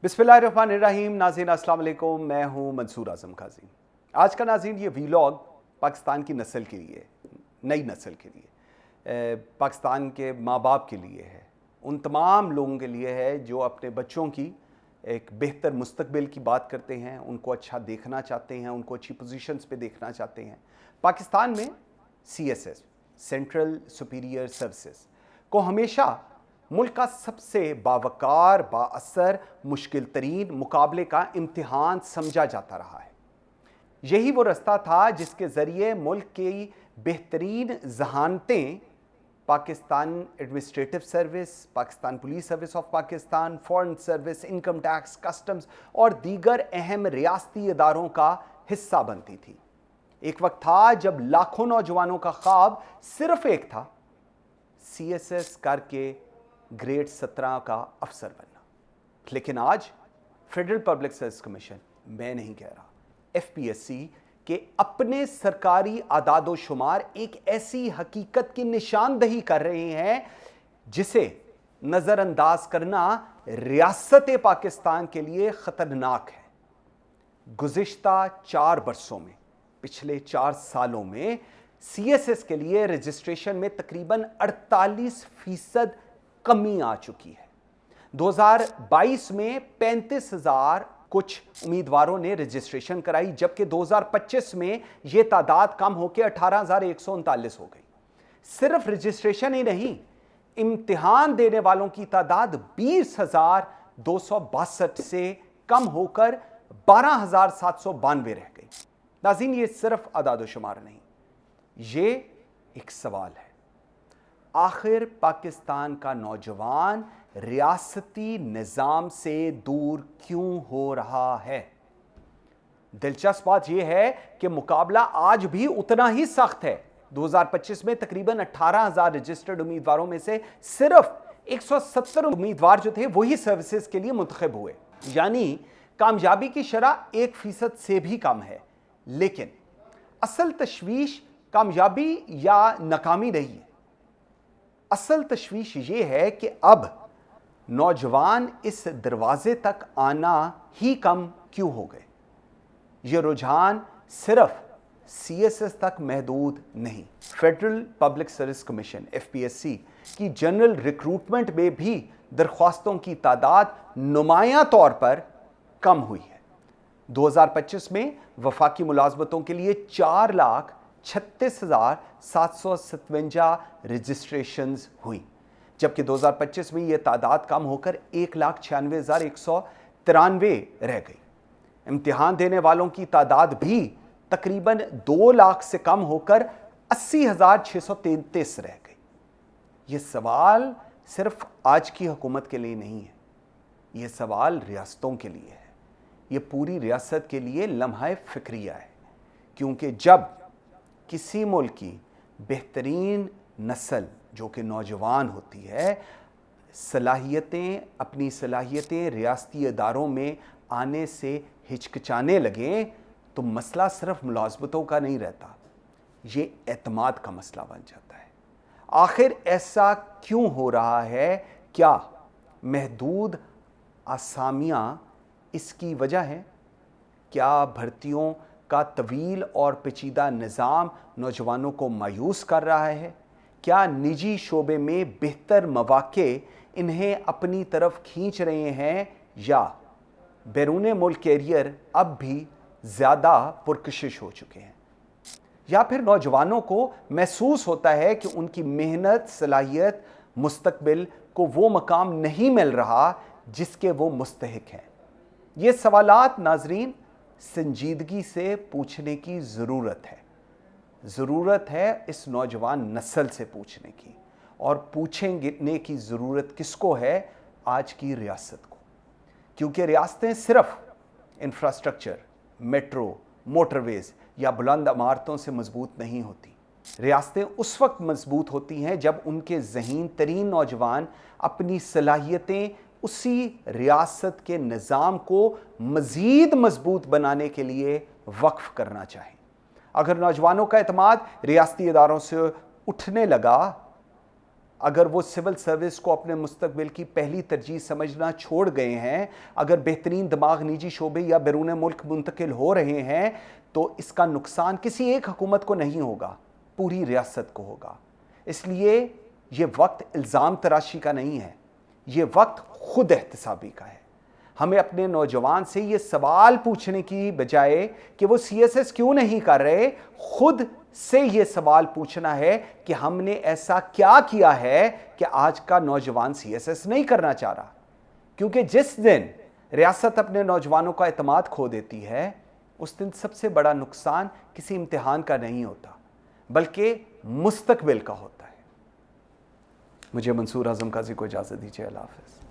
बिस्मिल्लाहिर्रहमानिर्रहीम। नाज़रीन अस्सलाम वालेकुम, मैं हूं मंसूर आज़म काजी। आज का नाज़रीन ये वीलॉग पाकिस्तान की नस्ल के लिए, नई नस्ल के लिए, पाकिस्तान के माँ बाप के लिए है, उन तमाम लोगों के लिए है जो अपने बच्चों की एक बेहतर मुस्तकबिल की बात करते हैं, उनको अच्छा देखना चाहते हैं, उनको अच्छी पोजीशंस पे देखना चाहते हैं। पाकिस्तान में CSS, सेंट्रल सुपीरियर सर्विसेज को हमेशा मुल्क का सबसे बावकार, बाअसर, मुश्किल तरीन मुकाबले का इम्तिहान समझा जाता रहा है। यही वो रास्ता था जिसके ज़रिए मुल्क की बेहतरीन जहानतें Pakistan administrative service, Pakistan police service of Pakistan, foreign service, income tax, customs और दीगर अहम रियासती इदारों का हिस्सा बनती थी। एक वक्त था जब लाखों नौजवानों का ख्वाब सिर्फ एक था, CSS करके ग्रेड 17 का अफसर बनना। लेकिन आज फेडरल पब्लिक सर्विस कमीशन, मैं नहीं कह रहा, FPSC के अपने सरकारी आदादो शुमार एक ऐसी हकीकत की निशानदही कर रहे हैं जिसे नज़रअंदाज करना रियासत पाकिस्तान के लिए ख़तरनाक है। गुज़िश्ता 4 बरसों में, पिछले 4 सालों में CSS के लिए रजिस्ट्रेशन में तकरीबन 48% कमी आ चुकी है। 2022 में 35,000 कुछ उम्मीदवारों ने रजिस्ट्रेशन कराई, जबकि 2025 में यह तादाद कम होकर 18,139 हो गई। सिर्फ रजिस्ट्रेशन ही नहीं, इम्तिहान देने वालों की तादाद 20,262 से कम होकर 12,792 रह गई। नाज़रीन, ये सिर्फ अदाद शुमार नहीं, ये एक सवाल है, आखिर पाकिस्तान का नौजवान रियासती निज़ाम से दूर क्यों हो रहा है? दिलचस्प बात यह है कि मुकाबला आज भी उतना ही सख्त है। 2025 में तकरीबन 18,000 रजिस्टर्ड उम्मीदवारों में से सिर्फ 170 उम्मीदवार जो थे वही सर्विसेज के लिए मुंतखब हुए, यानी कामयाबी की शरह 1% से भी कम है। लेकिन असल तशवीश कामयाबी या नाकामी नहीं है, असल तशवीश ये है कि अब नौजवान इस दरवाजे तक आना ही कम क्यों हो गए। ये रुझान सिर्फ CSS तक महदूद नहीं, federal public service commission FPSC की जनरल रिक्रूटमेंट में भी दरख्वास्तों की तादाद नुमायां तौर पर कम हुई है। 2025 में वफाकी मुलाजमतों के लिए 4,36,757 रजिस्ट्रेशंस हुई, जबकि 2025 में यह तादाद कम होकर 1,96,193 रह गई। इम्तिहान देने वालों की तादाद भी तकरीबन 2 लाख से कम होकर 80,633 रह गई। यह सवाल सिर्फ आज की हुकूमत के लिए नहीं है, यह सवाल रियासतों के लिए है, यह पूरी रियासत के लिए लम्हा फिक्रिया है। क्योंकि जब किसी मुल्क की बेहतरीन नस्ल जो कि नौजवान होती है, अपनी सलाहियतें रियासती इदारों में आने से हिचकिचाने लगें तो मसला सिर्फ मुलाजमतों का नहीं रहता, ये एतमाद का मसला बन जाता है। आखिर ऐसा क्यों हो रहा है? क्या महदूद आसामियाँ इसकी वजह है? क्या भर्तियों का तवील और पेचीदा निज़ाम नौजवानों को मायूस कर रहा है? क्या निजी शोबे में बेहतर मौक़े इन्हें अपनी तरफ खींच रहे हैं, या बैरून मुल्क कैरियर अब भी ज़्यादा पुरकशिश हो चुके हैं? या फिर नौजवानों को महसूस होता है कि उनकी मेहनत, सलाहियत, मुस्तकबिल को वो मकाम नहीं मिल रहा जिसके वो मुस्तहिक हैं? ये सवालात नाजरीन संजीदगी से पूछने की ज़रूरत है इस नौजवान नस्ल से पूछने की, और पूछने की ज़रूरत किसको है? आज की रियासत को। क्योंकि रियासतें सिर्फ इंफ्रास्ट्रक्चर, मेट्रो, मोटरवेज़ या बुलंद इमारतों से मजबूत नहीं होती। रियासतें उस वक्त मजबूत होती हैं जब उनके ज़हीन तरीन नौजवान अपनी सलाहियतें उसी रियासत के निज़ाम को मज़ीद मजबूत बनाने के लिए वक्फ करना चाहें। अगर नौजवानों का एतमाद रियासती इदारों से उठने लगा اگر وہ سول سروس کو اپنے مستقبل کی پہلی ترجیح سمجھنا چھوڑ گئے ہیں، اگر بہترین دماغ نجی شعبے یا بیرون ملک منتقل ہو رہے ہیں، تو اس کا نقصان کسی ایک حکومت کو نہیں ہوگا، پوری ریاست کو ہوگا۔ اس لیے یہ وقت الزام تراشی کا نہیں ہے، یہ وقت خود احتسابی کا ہے۔ ہمیں اپنے نوجوان سے یہ سوال پوچھنے کی بجائے کہ وہ سی ایس ایس کیوں نہیں کر رہے، خود سے یہ سوال پوچھنا ہے کہ ہم نے ایسا کیا کیا ہے کہ آج کا نوجوان سی ایس ایس نہیں کرنا چاہ رہا۔ کیونکہ جس دن ریاست اپنے نوجوانوں کا اعتماد کھو دیتی ہے، اس دن سب سے بڑا نقصان کسی امتحان کا نہیں ہوتا بلکہ مستقبل کا ہوتا ہے۔ مجھے منصور اعظم قاضی کو اجازت دیجیے۔ اللہ حافظ۔